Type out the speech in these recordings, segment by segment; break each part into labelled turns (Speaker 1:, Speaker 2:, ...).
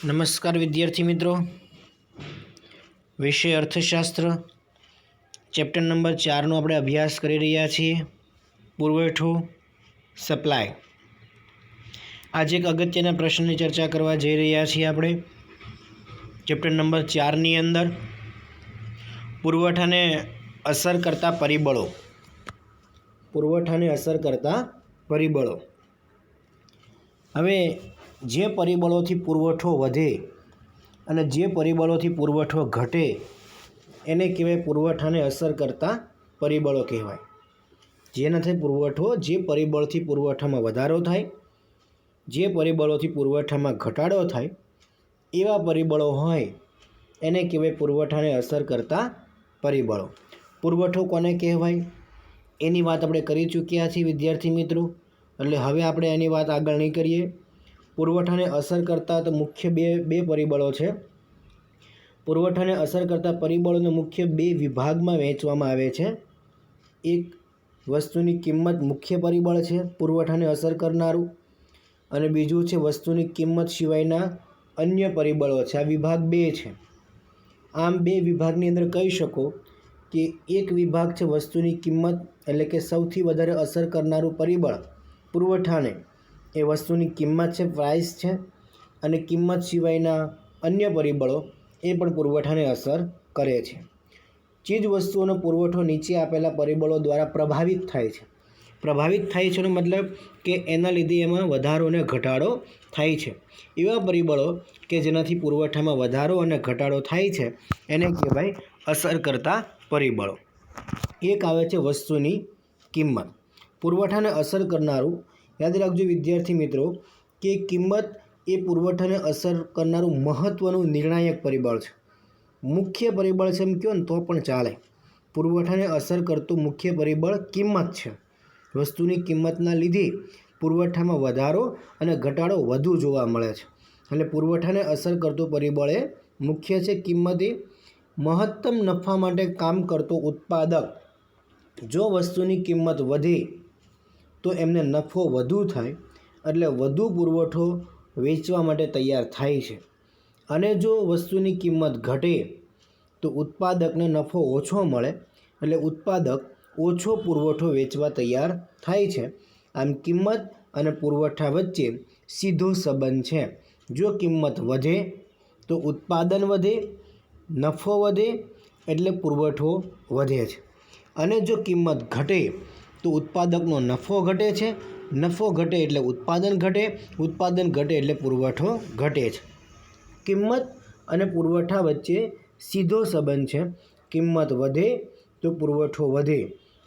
Speaker 1: નમસ્કાર વિદ્યાર્થી મિત્રો, વિષય અર્થશાસ્ત્ર ચેપ્ટર નંબર 4નો આપણે અભ્યાસ કરી રહ્યા છીએ. પુરવઠો સપ્લાય. આજે એક અગત્યના પ્રશ્નની ચર્ચા કરવા જઈ રહ્યા છીએ. આપણે ચેપ્ટર નંબર 4ની અંદર પુરવઠાને અસર કરતા પરિબળો. પુરવઠાને અસર કરતા પરિબળો. હવે જે પરિબળોથી પુરવઠો વધે અને જે પરિબળોથી પુરવઠો ઘટે એને કહેવાય પુરવઠાને અસર કરતા પરિબળો કહેવાય. જેનાથી પુરવઠો, જે પરિબળથી પુરવઠામાં વધારો થાય, જે પરિબળોથી પુરવઠામાં ઘટાડો થાય, એવા પરિબળો હોય એને કહેવાય પુરવઠાને અસર કરતા પરિબળો. પુરવઠો કોને કહેવાય એની વાત આપણે કરી ચૂક્યા છીએ વિદ્યાર્થી મિત્રો, એટલે હવે આપણે એની વાત આગળ નહીં કરીએ. પુરવઠાને અસર કરતા તો મુખ્ય બે પરિબળો છે. પુરવઠાને અસર કરતા પરિબળોને મુખ્ય બે વિભાગમાં વહેંચવામાં આવે છે. એક વસ્તુની કિંમત મુખ્ય પરિબળ છે પુરવઠાને અસર કરનારું, અને બીજું છે વસ્તુની કિંમત સિવાયના અન્ય પરિબળો છે. આ વિભાગ બે છે. આમ બે વિભાગની અંદર કહી શકો કે એક વિભાગ છે વસ્તુની કિંમત, એટલે કે સૌથી વધારે અસર કરનારું પરિબળ પુરવઠાને એ વસ્તુની કિંમત છે, પ્રાઇસ છે, અને કિંમત સિવાયના અન્ય પરિબળો એ પણ પુરવઠાને અસર કરે છે. ચીજ વસ્તુઓનો પુરવઠો નીચે આપેલા પરિબળો દ્વારા પ્રભાવિત થાય છે. પ્રભાવિત થાય છે એનો મતલબ કે એના લીધે એમાં વધારો અને ઘટાડો થાય છે. એવા પરિબળો કે જેનાથી પુરવઠામાં વધારો અને ઘટાડો થાય છે એને કહેવાય અસર કરતા પરિબળો. એક આવે છે વસ્તુની કિંમત. પુરવઠાને અસર કરનારું, યાદ રાખજો વિદ્યાર્થી મિત્રો કે કિંમત એ પુરવઠાને અસર કરનારું મહત્ત્વનું નિર્ણાયક પરિબળ છે. મુખ્ય પરિબળ છે એમ કહો ને તો પણ ચાલે. પુરવઠાને અસર કરતું મુખ્ય પરિબળ કિંમત છે. વસ્તુની કિંમતના લીધે પુરવઠામાં વધારો અને ઘટાડો વધુ જોવા મળે છે. એટલે પુરવઠાને અસર કરતું પરિબળ એ મુખ્ય છે. કિંમત એ મહત્તમ નફા માટે કામ કરતો ઉત્પાદક. જો વસ્તુની કિંમત વધે તો એમને નફો વધુ થાય, એટલે વધુ પુરવઠો વેચવા માટે તૈયાર થાય છે. અને જો વસ્તુની કિંમત ઘટે તો ઉત્પાદકને નફો ઓછો મળે, એટલે ઉત્પાદક ઓછો પુરવઠો વેચવા તૈયાર થાય છે. આમ કિંમત અને પુરવઠા વચ્ચે સીધો સંબંધ છે. જો કિંમત વધે તો ઉત્પાદન વધે, નફો વધે, એટલે પુરવઠો વધે છે. અને જો કિંમત ઘટે તો ઉત્પાદકનો નફો ઘટે છે, નફો ઘટે એટલે ઉત્પાદન ઘટે, ઉત્પાદન ઘટે એટલે પુરવઠો ઘટે છે. કિંમત અને પુરવઠા વચ્ચે સીધો સંબંધ છે. કિંમત વધે તો પુરવઠો વધે,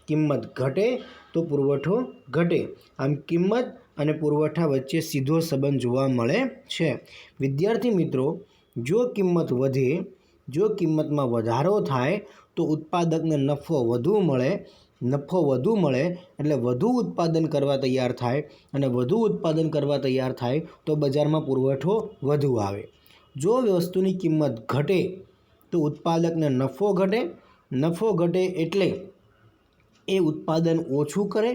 Speaker 1: કિંમત ઘટે તો પુરવઠો ઘટે. આમ કિંમત અને પુરવઠા વચ્ચે સીધો સંબંધ જોવા મળે છે. વિદ્યાર્થી મિત્રો, જો કિંમત વધે, જો કિંમતમાં વધારો થાય તો ઉત્પાદકને નફો વધુ મળે, નફો વધુ મળે એટલે વધુ ઉત્પાદન કરવા તૈયાર થાય, અને વધુ ઉત્પાદન કરવા તૈયાર થાય તો બજારમાં પુરવઠો વધુ આવે. જો વસ્તુની કિંમત ઘટે તો ઉત્પાદકને નફો ઘટે, નફો ઘટે એટલે એ ઉત્પાદન ઓછું કરે,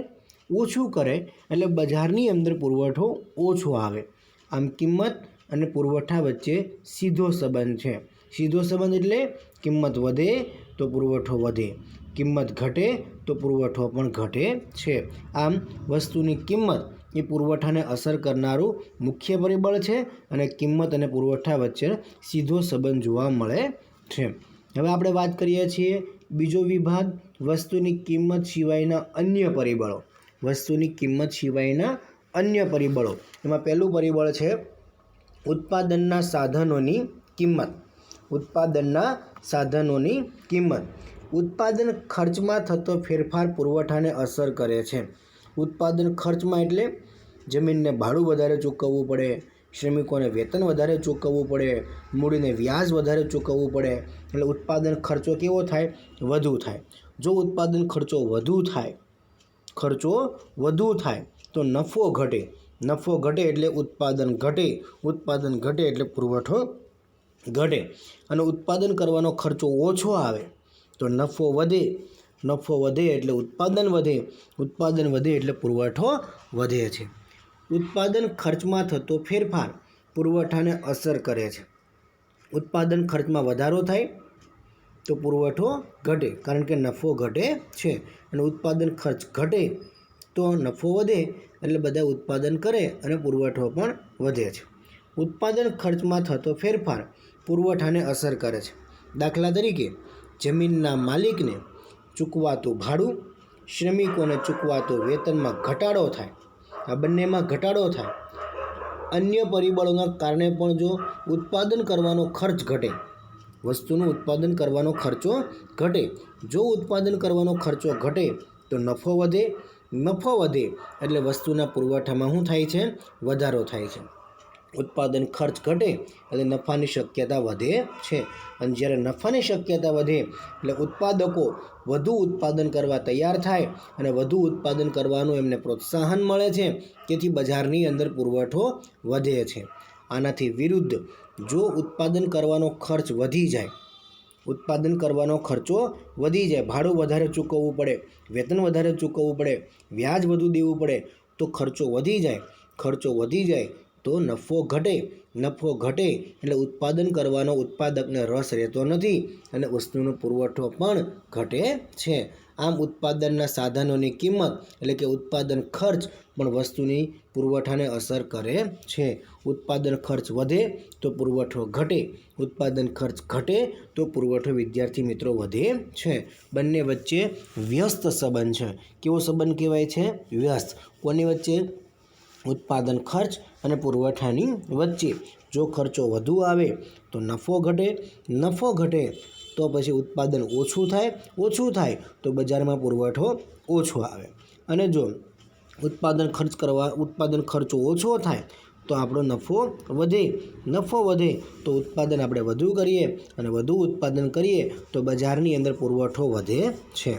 Speaker 1: ઓછું કરે એટલે બજારની અંદર પુરવઠો ઓછો આવે. આમ કિંમત અને પુરવઠા વચ્ચે સીધો સંબંધ છે. સીધો સંબંધ એટલે કિંમત વધે તો પુરવઠો વધે, કિંમત ઘટે તો પુરવઠો પણ ઘટે છે. આમ વસ્તુની કિંમત એ પુરવઠાને અસર કરનારું મુખ્ય પરિબળ છે, અને કિંમત અને પુરવઠા વચ્ચે સીધો સંબંધ જોવા મળે છે. હવે આપણે વાત કરીએ છીએ બીજો વિભાગ, વસ્તુની કિંમત સિવાયના અન્ય પરિબળો. વસ્તુની કિંમત સિવાયના અન્ય પરિબળો. એમાં પહેલું પરિબળ છે ઉત્પાદનના સાધનોની કિંમત. ઉત્પાદનના સાધનોની કિંમત. ઉત્પાદન ખર્ચમાં થતો ફેરફાર પુરવઠાને અસર કરે છે. ઉત્પાદન ખર્ચમાં એટલે જમીનને ભાડું વધારે ચૂકવવું પડે, શ્રમિકોને વેતન વધારે ચૂકવવું પડે, મૂડીને વ્યાજ વધારે ચૂકવવું પડે, એટલે ઉત્પાદન ખર્ચો કેવો થાય? વધુ થાય. જો ઉત્પાદન ખર્ચો વધુ થાય, ખર્ચો વધુ થાય તો નફો ઘટે, નફો ઘટે એટલે ઉત્પાદન ઘટે, ઉત્પાદન ઘટે એટલે પુરવઠો ઘટે. અને ઉત્પાદન કરવાનો ખર્ચો ઓછો આવે તો નફો વધે, નફો વધે એટલે ઉત્પાદન વધે, ઉત્પાદન વધે એટલે પુરવઠો વધે છે. ઉત્પાદન ખર્ચમાં થતો ફેરફાર પુરવઠાને અસર કરે છે. ઉત્પાદન ખર્ચમાં વધારો થાય તો પુરવઠો ઘટે, કારણ કે નફો ઘટે છે. અને ઉત્પાદન ખર્ચ ઘટે તો નફો વધે, એટલે બધા ઉત્પાદન કરે અને પુરવઠો પણ વધે છે. ઉત્પાદન ખર્ચમાં થતો ફેરફાર પુરવઠાને અસર કરે છે. દાખલા તરીકે જમીનના માલિકને ચૂકવાતું ભાડું, શ્રમિકોને ચૂકવાતું વેતનમાં ઘટાડો થાય, આ બંનેમાં ઘટાડો થાય. અન્ય પરિબળોના કારણે પણ જો ઉત્પાદન કરવાનો ખર્ચ ઘટે, વસ્તુનું ઉત્પાદન કરવાનો ખર્ચો ઘટે, જો ઉત્પાદન કરવાનો ખર્ચો ઘટે તો નફો વધે, નફો વધે એટલે વસ્તુના પુરવઠામાં શું થાય છે? વધારો થાય છે. ઉત્પાદન ખર્ચ ઘટે એટલે નફાની શક્યતા વધે છે. અને જ્યારે નફાની શક્યતા વધે એટલે ઉત્પાદકો વધુ ઉત્પાદન કરવા તૈયાર થાય અને વધુ ઉત્પાદન કરવાનું એમને પ્રોત્સાહન મળે છે. તેથી બજારની અંદર પુરવઠો વધે છે. આનાથી વિરુદ્ધ જો ઉત્પાદન કરવાનો ખર્ચ વધી જાય, ઉત્પાદન કરવાનો ખર્ચો વધી જાય, ભાડું વધારે ચૂકવવું પડે, વેતન વધારે ચૂકવવું પડે, વ્યાજ વધુ દેવું પડે, તો ખર્ચો વધી જાય. ખર્ચો વધી જાય તો નફો ઘટે, નફો ઘટે એટલે ઉત્પાદન કરવાનો ઉત્પાદકને રસ રહેતો નથી અને વસ્તુનો પુરવઠો પણ ઘટે છે. આમ ઉત્પાદનના સાધનોની કિંમત એટલે કે ઉત્પાદન ખર્ચ પણ વસ્તુની પુરવઠાને અસર કરે છે. ઉત્પાદન ખર્ચ વધે તો પુરવઠો ઘટે, ઉત્પાદન ખર્ચ ઘટે તો પુરવઠો વિદ્યાર્થી મિત્રો વધે છે. બંને વચ્ચે વ્યસ્ત સંબંધ છે. કેવો સંબંધ કહેવાય છે? વ્યસ્ત. કોની વચ્ચે? ઉત્પાદન ખર્ચ અને પુરવઠાની વચ્ચે. જો ખર્ચો વધુ આવે તો નફો ઘટે, નફો ઘટે તો પછી ઉત્પાદન ઓછું થાય, ઓછું થાય તો બજારમાં પુરવઠો ઓછો આવે. અને જો ઉત્પાદન ખર્ચો ઓછો થાય તો આપણો નફો વધે, નફો વધે તો ઉત્પાદન આપણે વધુ કરીએ અને વધુ ઉત્પાદન કરીએ તો બજારની અંદર પુરવઠો વધે છે.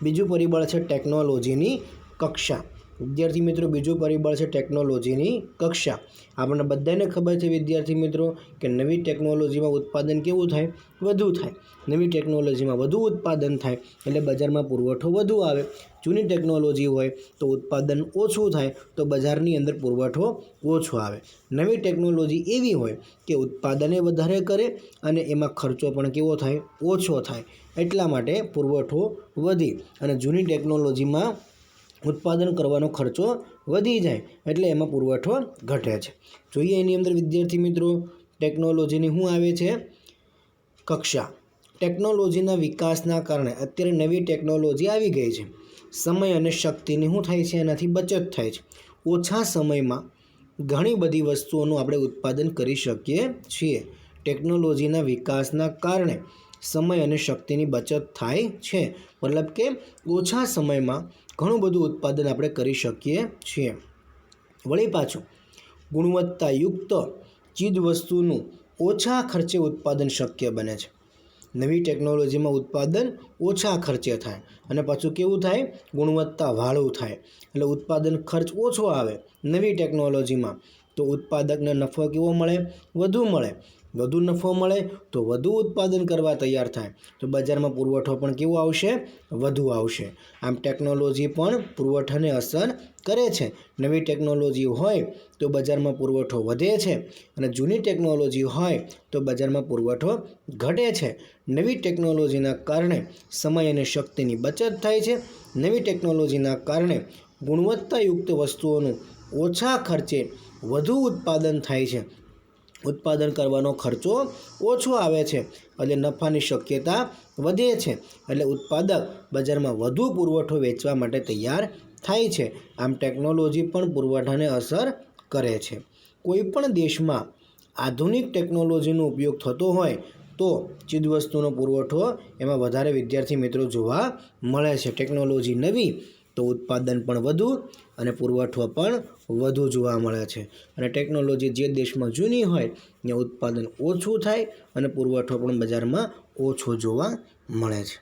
Speaker 1: બીજું પરિબળ છે ટેકનોલોજીની કક્ષા. વિદ્યાર્થી મિત્રો, બીજું પરિબળ છે ટેકનોલોજીની કક્ષા. આપણને બધાને ખબર છે વિદ્યાર્થી મિત્રો કે નવી ટેકનોલોજીમાં ઉત્પાદન કેવું થાય? વધુ થાય. નવી ટેકનોલોજીમાં વધુ ઉત્પાદન થાય એટલે બજારમાં પુરવઠો વધુ આવે. જૂની ટેકનોલોજી હોય તો ઉત્પાદન ઓછું થાય તો બજારની અંદર પુરવઠો ઓછો આવે. નવી ટેકનોલોજી એવી હોય કે ઉત્પાદને વધારે કરે અને એમાં ખર્ચો પણ કેવો થાય? ઓછો થાય. એટલા માટે પુરવઠો વધે. અને જૂની ટેકનોલોજીમાં ઉત્પાદન કરવાનો ખર્ચો વધી જાય એટલે એમાં પુરવઠો ઘટે છે. જોઈએ એની અંદર વિદ્યાર્થી મિત્રો ટેકનોલોજીની શું આવે છે? કક્ષા. ટેકનોલોજીના વિકાસના કારણે અત્યારે નવી ટેકનોલોજી આવી ગઈ છે. સમય અને શક્તિની શું થાય છે? એનાથી બચત થાય છે. ઓછા સમયમાં ઘણી બધી વસ્તુઓનું આપણે ઉત્પાદન કરી શકીએ છીએ. ટેકનોલોજીના વિકાસના કારણે સમય અને શક્તિની બચત થાય છે. મતલબ કે ઓછા સમયમાં ઘણું બધું ઉત્પાદન આપણે કરી શકીએ છીએ. વળી પાછું ગુણવત્તાયુક્ત ચીજવસ્તુનું ઓછા ખર્ચે ઉત્પાદન શક્ય બને છે. નવી ટેકનોલોજીમાં ઉત્પાદન ઓછા ખર્ચે થાય અને પાછું કેવું થાય? ગુણવત્તાવાળું થાય. એટલે ઉત્પાદન ખર્ચ ઓછો આવે નવી ટેકનોલોજીમાં તો ઉત્પાદકને નફો કેવો મળે? વધુ મળે. વધુ નફો મળે તો વધુ ઉત્પાદન કરવા તૈયાર થાય તો બજારમાં પુરવઠો પણ કેવો આવશે? વધુ આવશે. આમ ટેકનોલોજી પણ પુરવઠાને અસર કરે છે. નવી ટેકનોલોજી હોય તો બજારમાં પુરવઠો વધે છે અને જૂની ટેકનોલોજી હોય તો બજારમાં પુરવઠો ઘટે છે. નવી ટેકનોલોજીના કારણે સમય અને શક્તિની બચત થાય છે. નવી ટેકનોલોજીના કારણે ગુણવત્તાયુક્ત વસ્તુઓનું ઓછા ખર્ચે વધુ ઉત્પાદન થાય છે. ઉત્પાદન કરવાનો ખર્ચો ઓછો આવે છે એટલે નફાની શક્યતા વધે છે. એટલે ઉત્પાદક બજારમાં વધુ પુરવઠો વેચવા માટે તૈયાર થાય છે. આમ ટેકનોલોજી પણ પુરવઠાને અસર કરે છે. કોઈપણ દેશમાં આધુનિક ટેકનોલોજીનો ઉપયોગ થતો હોય તો ચીજવસ્તુનો પુરવઠો એમાં વધારે વિદ્યાર્થી મિત્રો જોવા મળે છે. ટેકનોલોજી નવી તો ઉત્પાદન પણ વધુ અને પુરવઠો પણ વધુ જોવા મળે છે. અને ટેકનોલોજી જે દેશમાં જૂની હોય ત્યાં ઉત્પાદન ઓછું થાય અને પુરવઠો પણ બજારમાં ઓછો જોવા મળે છે.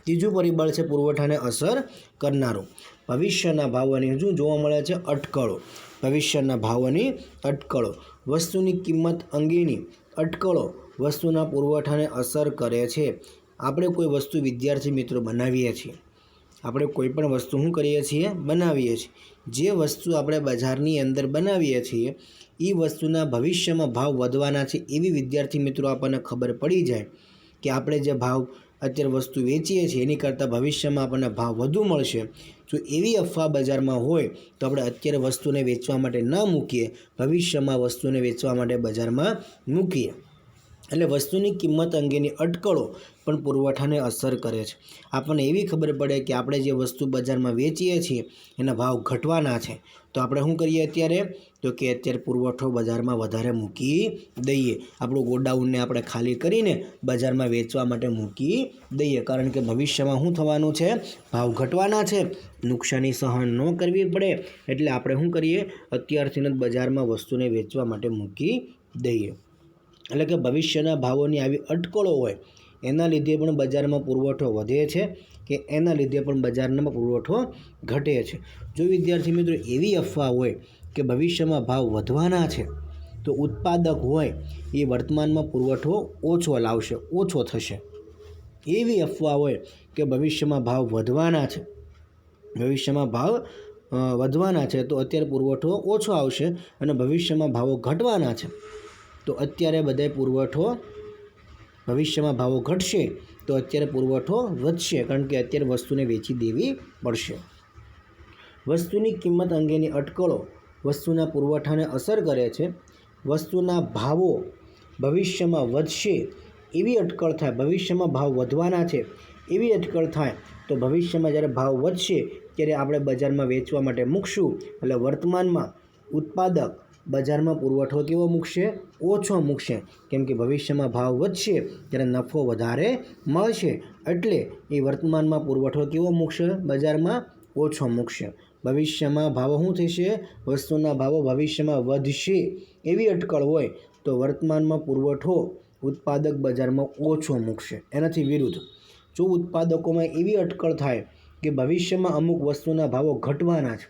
Speaker 1: ત્રીજું પરિબળ છે પુરવઠાને અસર કરનારું ભવિષ્યના ભાવોની શું જોવા મળે છે? અટકળો. ભવિષ્યના ભાવોની અટકળો. વસ્તુની કિંમત અંગેની અટકળો વસ્તુના પુરવઠાને અસર કરે છે. આપણે કોઈ વસ્તુ વિદ્યાર્થી મિત્રો બનાવીએ છીએ આપણે કોઈ પણ વસ્તુ શું કરીએ છીએ? બનાવીએ છીએ. જે વસ્તુ આપણે બજારની અંદર બનાવીએ છીએ એ વસ્તુના ભવિષ્યમાં ભાવ વધવાના છે એવી વિદ્યાર્થી મિત્રો આપણને ખબર પડી જાય કે આપણે જે ભાવ અત્યારે વસ્તુ વેચીએ છીએ એની કરતાં ભવિષ્યમાં આપણને ભાવ વધુ મળશે, જો એવી અફવા બજારમાં હોય તો આપણે અત્યારે વસ્તુને વેચવા માટે ન મૂકીએ, ભવિષ્યમાં વસ્તુને વેચવા માટે બજારમાં મૂકીએ. એટલે વસ્તુની કિંમત અંગેની અટકળો પણ પુરવઠાને અસર કરે છે. આપણને એવી ખબર પડે કે આપણે જે વસ્તુ બજારમાં વેચીએ છીએ એના ભાવ ઘટવાના છે, તો આપણે શું કરીએ અત્યારે? તો કે અત્યારે પુરવઠો બજારમાં વધારે મૂકી દઈએ. આપણું ગોડાઉનને આપણે ખાલી કરીને બજારમાં વેચવા માટે મૂકી દઈએ, કારણ કે ભવિષ્યમાં શું થવાનું છે? ભાવ ઘટવાના છે. નુકસાની સહન ન કરવી પડે એટલે આપણે શું કરીએ? અત્યારથી જ બજારમાં વસ્તુને વેચવા માટે મૂકી દઈએ. એટલે કે ભવિષ્યના ભાવોની આવી અટકળો હોય એના લીધે પણ બજારમાં પુરવઠો વધે છે કે એના લીધે પણ બજારમાં પુરવઠો ઘટે છે. જો વિદ્યાર્થી મિત્રો એવી અફવા હોય કે ભવિષ્યમાં ભાવ વધવાના છે તો ઉત્પાદક હોય એ વર્તમાનમાં પુરવઠો ઓછો લાવશે, ઓછો થશે. એવી અફવા હોય કે ભવિષ્યમાં ભાવ વધવાના છે, ભવિષ્યમાં ભાવ વધવાના છે તો અત્યારે પુરવઠો ઓછો આવશે, અને ભવિષ્યમાં ભાવો ઘટવાના છે તો અત્યારે બધાય પુરવઠો, ભવિષ્યમાં ભાવો ઘટશે તો અત્યારે પુરવઠો વધશે, કારણ કે અત્યારે વસ્તુને વેચી દેવી પડશે. વસ્તુની કિંમત અંગેની અટકળો વસ્તુના પુરવઠાને અસર કરે છે. વસ્તુના ભાવો ભવિષ્યમાં વધશે એવી અટકળ થાય, ભવિષ્યમાં ભાવ વધવાના છે એવી અટકળ થાય તો ભવિષ્યમાં જ્યારે ભાવ વધશે ત્યારે આપણે બજારમાં વેચવા માટે મૂકશું, એટલે વર્તમાનમાં ઉત્પાદક બજારમાં પુરવઠો કેવો મૂકશે? ઓછો મૂકશે, કેમ કે ભવિષ્યમાં ભાવ વધશે ત્યારે નફો વધારે મળશે, એટલે એ વર્તમાનમાં પુરવઠો કેવો મૂકશે? બજારમાં ઓછો મૂકશે. ભવિષ્યમાં ભાવો શું થશે? વસ્તુના ભાવો ભવિષ્યમાં વધશે એવી અટકળ હોય તો વર્તમાનમાં પુરવઠો ઉત્પાદક બજારમાં ઓછો મૂકશે. એનાથી વિરુદ્ધ જો ઉત્પાદકોમાં એવી અટકળ થાય કે ભવિષ્યમાં અમુક વસ્તુના ભાવો ઘટવાના છે,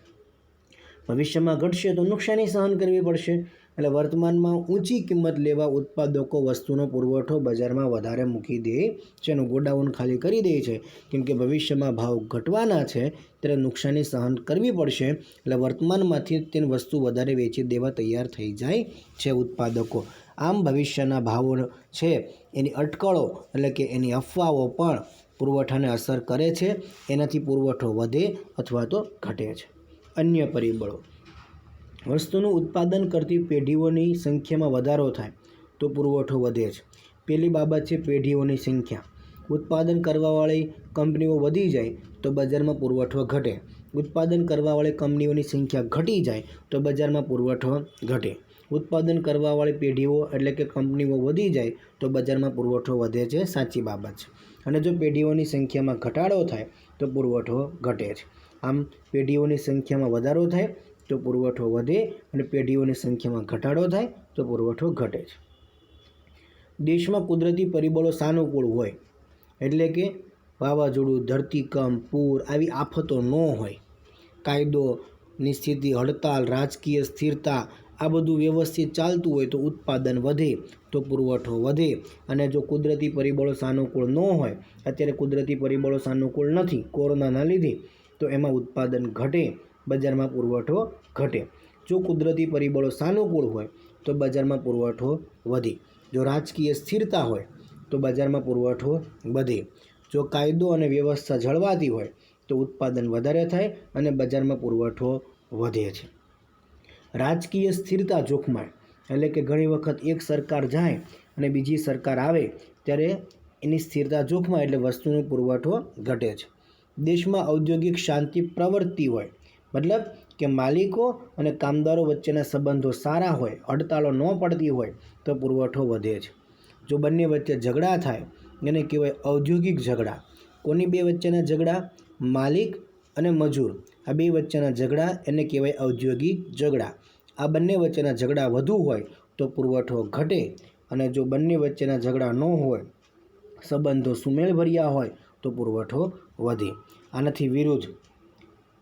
Speaker 1: ભવિષ્યમાં ઘટશે તો નુકસાની સહન કરવી પડશે, એટલે વર્તમાનમાં ઊંચી કિંમત લેવા ઉત્પાદકો વસ્તુનો પુરવઠો બજારમાં વધારે મૂકી દે છે અને ગોડાઉન ખાલી કરી દે છે, કેમ કે ભવિષ્યમાં ભાવ ઘટવાના છે ત્યારે નુકસાની સહન કરવી પડશે, એટલે વર્તમાનમાંથી તેની વસ્તુ વધારે વેચી દેવા તૈયાર થઈ જાય છે ઉત્પાદકો. આમ ભવિષ્યના ભાવો છે એની અટકળો એટલે કે એની અફવાઓ પણ પુરવઠાને અસર કરે છે, એનાથી પુરવઠો વધે અથવા તો ઘટે છે. અન્ય પરિબળો: વસ્તુનું ઉત્પાદન કરતી પેઢીઓની સંખ્યામાં વધારો થાય તો પુરવઠો વધે છે. પહેલી બાબત છે પેઢીઓની સંખ્યા. ઉત્પાદન કરવાવાળી કંપનીઓ વધી જાય તો બજારમાં પુરવઠો ઘટે. ઉત્પાદન કરવાવાળી કંપનીઓની સંખ્યા ઘટી જાય તો બજારમાં પુરવઠો ઘટે. ઉત્પાદન કરવાવાળી પેઢીઓ એટલે કે કંપનીઓ વધી જાય તો બજારમાં પુરવઠો વધે છે, સાચી બાબત છે. અને જો પેઢીઓની સંખ્યામાં ઘટાડો થાય તો પુરવઠો ઘટે છે. આમ પેઢીઓની સંખ્યામાં વધારો થાય તો પુરવઠો વધે અને પેઢીઓની સંખ્યામાં ઘટાડો થાય તો પુરવઠો ઘટે છે. દેશમાં કુદરતી પરિબળો સાનુકૂળ હોય એટલે કે વાવાઝોડું, ધરતીકંપ, પૂર આવી આફતો ન હોય, કાયદોની સ્થિતિ, હડતાલ, રાજકીય સ્થિરતા આ બધું વ્યવસ્થિત ચાલતું હોય તો ઉત્પાદન વધે તો પુરવઠો વધે. અને જો કુદરતી પરિબળો સાનુકૂળ ન હોય, અત્યારે કુદરતી પરિબળો સાનુકૂળ નથી કોરોનાના લીધે, તો એમાં ઉત્પાદન ઘટે, બજારમાં પુરવઠો ઘટે. જો કુદરતી પરિબળો સાનુકૂળ હોય તો બજારમાં પુરવઠો વધે. જો રાજકીય સ્થિરતા હોય તો બજારમાં પુરવઠો વધે. જો કાયદો અને વ્યવસ્થા જળવાતી હોય તો ઉત્પાદન વધારે થાય અને બજારમાં પુરવઠો વધે છે. રાજકીય સ્થિરતા જોખમાય એટલે કે ઘણી વખત એક સરકાર જાય અને બીજી સરકાર આવે ત્યારે એની સ્થિરતા જોખમાય એટલે વસ્તુનો પુરવઠો ઘટે છે. દેશમાં ઔદ્યોગિક શાંતિ પ્રવર્તતી હોય, મતલબ કે માલિકો અને કામદારો વચ્ચેના સંબંધો સારા હોય, હડતાળો ન પડતી હોય તો પુરવઠો વધે છે. જો બંને વચ્ચે ઝઘડા થાય એને કહેવાય ઔદ્યોગિક ઝઘડા. કોની બે વચ્ચેના ઝઘડા? માલિક અને મજૂર, આ બે વચ્ચેના ઝઘડા એને કહેવાય ઔદ્યોગિક ઝઘડા. આ બંને વચ્ચેના ઝઘડા વધુ હોય તો પુરવઠો ઘટે, અને જો બંને વચ્ચેના ઝઘડા ન હોય, સંબંધો સુમેળભર્યા હોય તો પુરવઠો વધે. આનાથી વિરુદ્ધ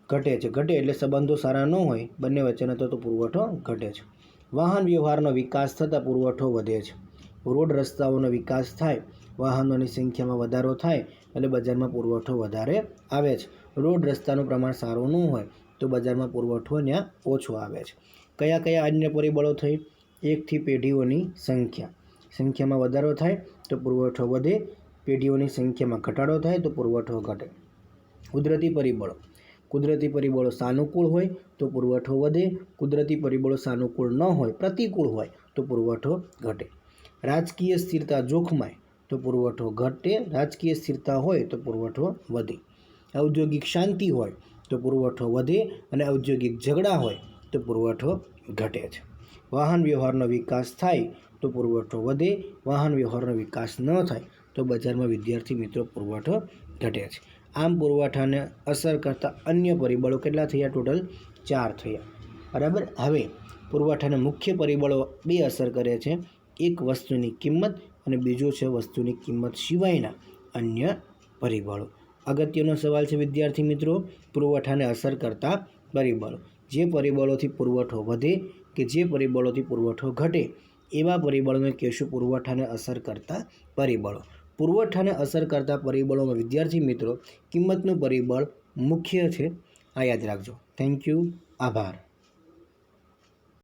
Speaker 1: ઘટે છે. ઘટે એટલે સંબંધો સારા ન હોય બંને વચ્ચેના તો પુરવઠો ઘટે છે. વાહન વ્યવહારનો વિકાસ થતાં પુરવઠો વધે છે. રોડ રસ્તાઓનો વિકાસ થાય, વાહનોની સંખ્યામાં વધારો થાય એટલે બજારમાં પુરવઠો વધારે આવે છે. રોડ રસ્તાનું પ્રમાણ સારું ન હોય તો બજારમાં પુરવઠો ત્યાં ઓછો આવે છે. કયા કયા અન્ય પરિબળો થઈ? એકથી પેઢીઓની સંખ્યામાં વધારો થાય તો પુરવઠો વધે, પેઢીઓની સંખ્યામાં ઘટાડો થાય તો પુરવઠો ઘટે. કુદરતી પરિબળો સાનુકૂળ હોય તો પુરવઠો વધે, કુદરતી પરિબળો સાનુકૂળ ન હોય, પ્રતિકૂળ હોય તો પુરવઠો ઘટે. રાજકીય સ્થિરતા જોખમાય તો પુરવઠો ઘટે, રાજકીય સ્થિરતા હોય તો પુરવઠો વધે. ઔદ્યોગિક શાંતિ હોય તો પુરવઠો વધે અને ઔદ્યોગિક ઝઘડા હોય તો પુરવઠો ઘટે છે. વાહન વ્યવહારનો વિકાસ થાય તો પુરવઠો વધે, વાહન વ્યવહારનો વિકાસ ન થાય તો બજારમાં વિદ્યાર્થી મિત્રો પુરવઠો ઘટે છે. આમ પુરવઠાને અસર કરતા અન્ય પરિબળો કેટલા થયા? ટોટલ 4 થયા. બરાબર. હવે પુરવઠાના મુખ્ય પરિબળો 2 અસર કરે છે. એક વસ્તુની કિંમત અને બીજું છે વસ્તુની કિંમત સિવાયના અન્ય પરિબળો. અગત્યનો સવાલ છે વિદ્યાર્થી મિત્રો, પુરવઠાને અસર કરતા પરિબળો. જે પરિબળોથી પુરવઠો વધે કે જે પરિબળોથી પુરવઠો ઘટે એવા પરિબળોને કહેશું પુરવઠાને અસર કરતા પરિબળો. પુરવઠાને અસર કરતા પરિબળોમાં વિદ્યાર્થી મિત્રો કિંમતનું પરિબળ મુખ્ય છે, આ યાદ રાખજો. Thank you. આભાર.